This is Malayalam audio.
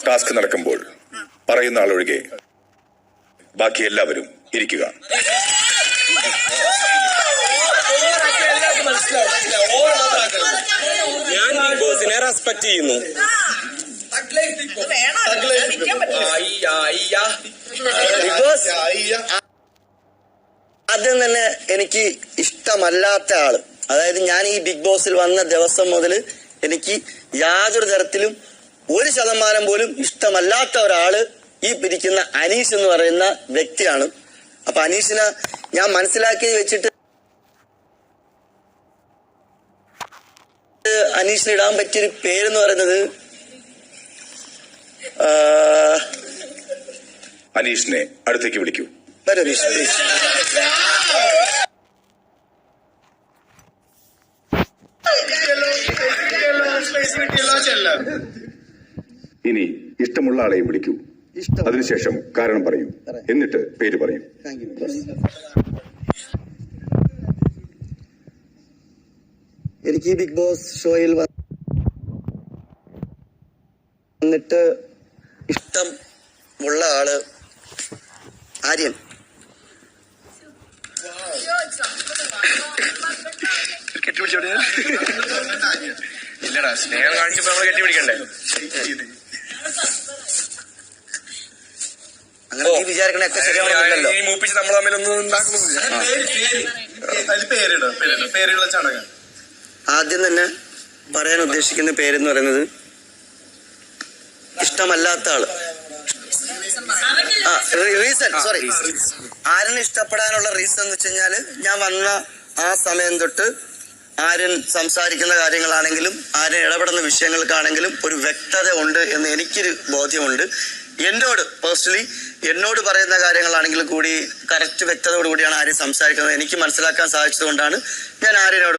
ടാസ്ക് നടക്കുമ്പോൾ പറയുന്ന ആളൊഴികെ ബാക്കി എല്ലാവരും ഇരിക്കുക. ഞാൻ ബിഗ് ബോസിനെ റെസ്പെക്ട് ചെയ്യുന്നു. ബിഗ് ബോസ് ആദ്യം തന്നെ എനിക്ക് ഇഷ്ടമല്ലാത്ത ആള്, അതായത് ഞാൻ ഈ ബിഗ് ബോസിൽ വന്ന ദിവസം മുതൽ എനിക്ക് യാതൊരു തരത്തിലും 1% പോലും ഇഷ്ടമല്ലാത്ത ഒരാള് ഈ പിരിക്കുന്ന അനീഷ് എന്ന് പറയുന്ന വ്യക്തിയാണ്. അപ്പൊ അനീഷിനെ ഞാൻ മനസ്സിലാക്കി വെച്ചിട്ട് അനീഷിന് ഇടാൻ പറ്റിയൊരു പേരെന്ന് പറയുന്നത് അനീഷിനെ അടുത്തേക്ക് വിളിക്കൂ. വരൂ അനീഷ് പ്ലീസ്. ഇനി ഇഷ്ടമുള്ള ആളെയും വിളിക്കൂ. അതിനുശേഷം കാരണം പറയൂ, എന്നിട്ട് പേര് പറയൂ. എനിക്ക് ഈ ബിഗ് ബോസ് ഷോയിൽ വന്നിട്ട് ഇഷ്ടമുള്ള ആള് ആര്യൻ. ഇല്ലടാ, സ്നേഹം കാണിച്ചപ്പോ നമ്മള് കെട്ടിപ്പിടിക്കണ്ടേ? അങ്ങനെ നീ വിചാരിക്കണൊക്കെ ശരിയാവുന്നില്ലല്ലോ. ഈ മൂപ്പിച്ച് നമ്മൾ തമ്മിലൊന്നും ഉണ്ടാക്കുന്നില്ല. ആദ്യം തന്നെ പറയാൻ ഉദ്ദേശിക്കുന്ന പേരെന്ന് പറയുന്നത് ഇഷ്ടമല്ലാത്ത ആള്. റീസൺ ആര്യൻ ഇഷ്ടപ്പെടാനുള്ള റീസൺ എന്ന് വെച്ച് കഴിഞ്ഞാല് ഞാൻ വന്ന ആ സമയം തൊട്ട് ആര്യൻ സംസാരിക്കുന്ന കാര്യങ്ങളാണെങ്കിലും ആര്യൻ ഇടപെടുന്ന വിഷയങ്ങൾക്കാണെങ്കിലും ഒരു വ്യക്തത ഉണ്ട് എന്ന് എനിക്കൊരു ബോധ്യമുണ്ട്. എന്നോട് പേഴ്സണലി എന്നോട് പറയുന്ന കാര്യങ്ങളാണെങ്കിലും കൂടി കറക്റ്റ് വ്യക്തതയോട് കൂടിയാണ് ആര്യൻ സംസാരിക്കുന്നത്. എനിക്ക് മനസ്സിലാക്കാൻ സാധിച്ചത് കൊണ്ടാണ് ഞാൻ ആര്യനോട്